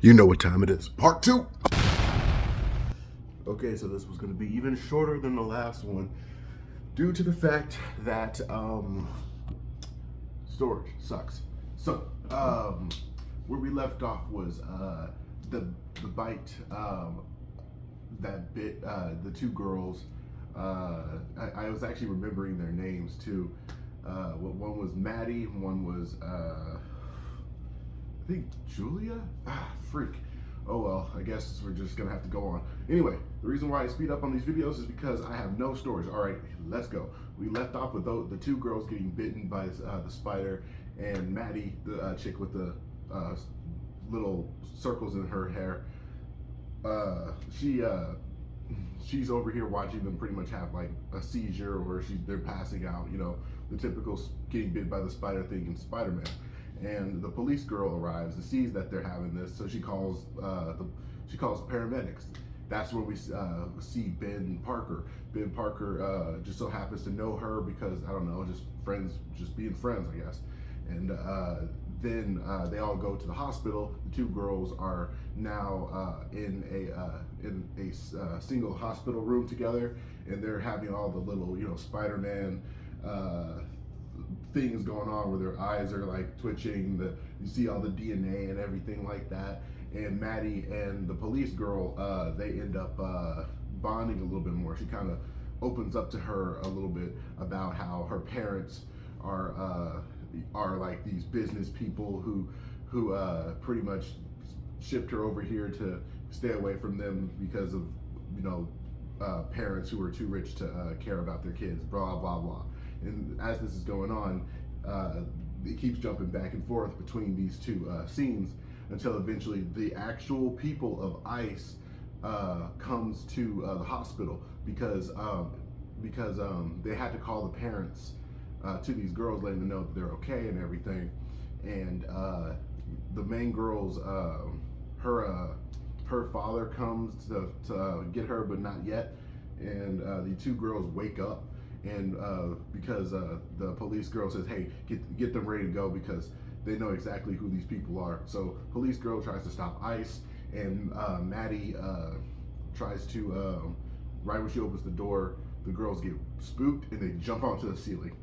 You know what time it is. Part two. Okay, so this was going to be even shorter than the last one due to the fact that storage sucks. So, where we left off was the bite that bit the two girls. I was actually remembering their names too. One was Maddie, one was I think Julia? Freak. Oh well, I guess we're just gonna have to go on. Anyway, the reason why I speed up on these videos is because I have no storage. All right, let's go. We left off with the two girls getting bitten by the spider, and Maddie, the chick with the little circles in her hair. She's over here watching them pretty much have like a seizure, or they're passing out. You know, the typical getting bit by the spider thing in Spider-Man. And the police girl arrives and sees that they're having this, so she calls paramedics. That's where we see Ben Parker. Ben Parker just so happens to know her because, I don't know, just friends, just being friends, I guess. And then they all go to the hospital. The two girls are now in a single hospital room together, and they're having all the little, Spider-Man things going on where their eyes are like twitching. You see all the DNA and everything like that. And Maddie and the police girl, they end up bonding a little bit more. She kind of opens up to her a little bit about how her parents are like these business people who pretty much shipped her over here to stay away from them because of parents who are too rich to care about their kids. Blah blah blah. And as this is going on, it keeps jumping back and forth between these two scenes until eventually the actual people of ICE comes to the hospital because they had to call the parents to these girls, letting them know that they're okay and everything. And the main girl's her father comes to get her, but not yet. And the two girls wake up. And because the police girl says, hey, get them ready to go because they know exactly who these people are. So police girl tries to stop ICE, and Maddie tries to, right when she opens the door, the girls get spooked and they jump onto the ceiling.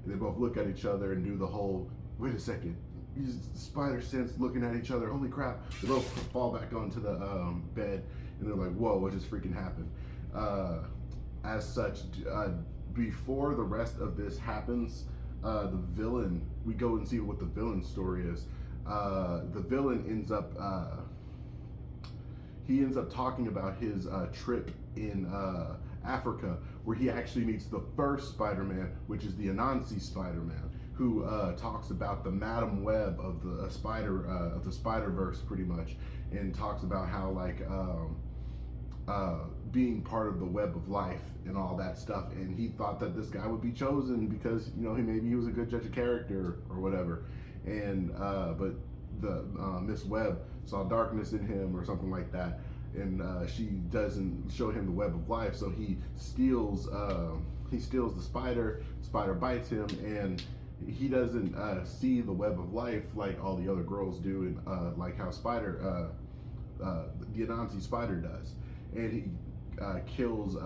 And they both look at each other and do the whole, wait a second, these spider sense looking at each other, holy crap. They both fall back onto the bed, and they're like, whoa, what just freaking happened? As such, before the rest of this happens, the villain, we go and see what the villain's story is. The villain ends up talking about his trip in Africa, where he actually meets the first Spider-Man, which is the Anansi Spider-Man, who talks about the Madam Web of the Spider-Verse, pretty much, and talks about how like being part of the web of life and all that stuff. And he thought that this guy would be chosen because he was a good judge of character or whatever. And but the Miss Webb saw darkness in him or something like that, and she doesn't show him the web of life. So he steals the spider. Spider bites him, and he doesn't see the web of life like all the other girls do, and like how the Anansi spider does. And he kills.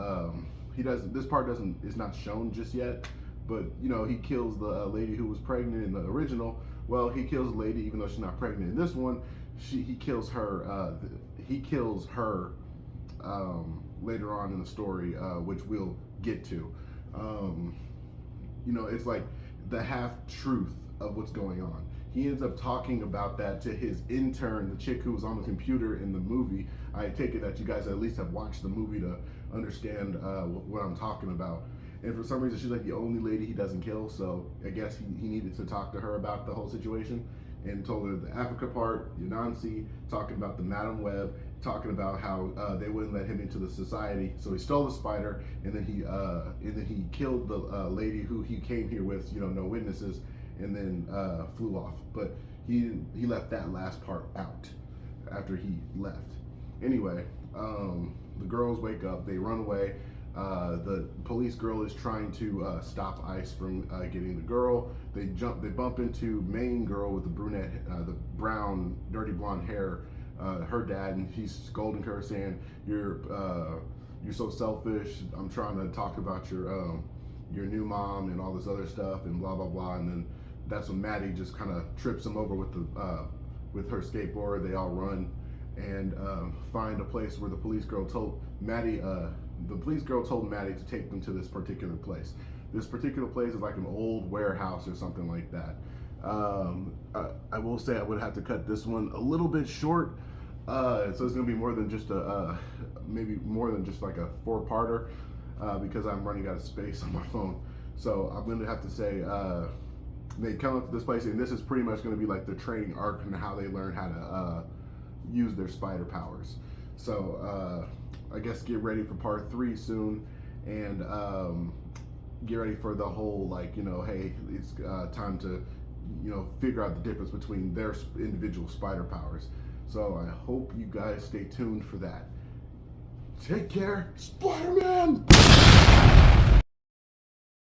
He doesn't. This part is not shown just yet, but he kills the lady who was pregnant in the original. Well, he kills the lady even though she's not pregnant in this one. He kills her. He kills her later on in the story, which we'll get to. It's like the half truth of what's going on. He ends up talking about that to his intern, the chick who was on the computer in the movie. I take it that you guys at least have watched the movie to understand what I'm talking about. And for some reason, she's like the only lady he doesn't kill. So I guess he needed to talk to her about the whole situation, and told her the Africa part, Anansi, talking about the Madam Web, talking about how they wouldn't let him into the society. So he stole the spider, and then he killed the lady who he came here with, no witnesses, and then flew off. But he left that last part out after he left. Anyway, the girls wake up, they run away. The police girl is trying to stop ICE from getting the girl. They bump into main girl with the brunette, the brown, dirty blonde hair, her dad, and he's scolding her, saying, "You're so selfish. I'm trying to talk about your new mom and all this other stuff and blah blah blah." And then that's when Maddie just kind of trips him over with her skateboard. They all run and find a place where the police girl told Maddie. The police girl told Maddie to take them to this particular place. This particular place is like an old warehouse or something like that. I will say I would have to cut this one a little bit short. So it's gonna be more than just maybe more than just like a 4-parter, because I'm running out of space on my phone. So I'm gonna have to say they come up to this place, and this is pretty much gonna be like the training arc and how they learn how to use their spider powers. So I guess get ready for part 3 soon, and get ready for the whole, like, hey, it's time to figure out the difference between their individual spider powers. So I hope you guys stay tuned for that. Take care, Spider-Man!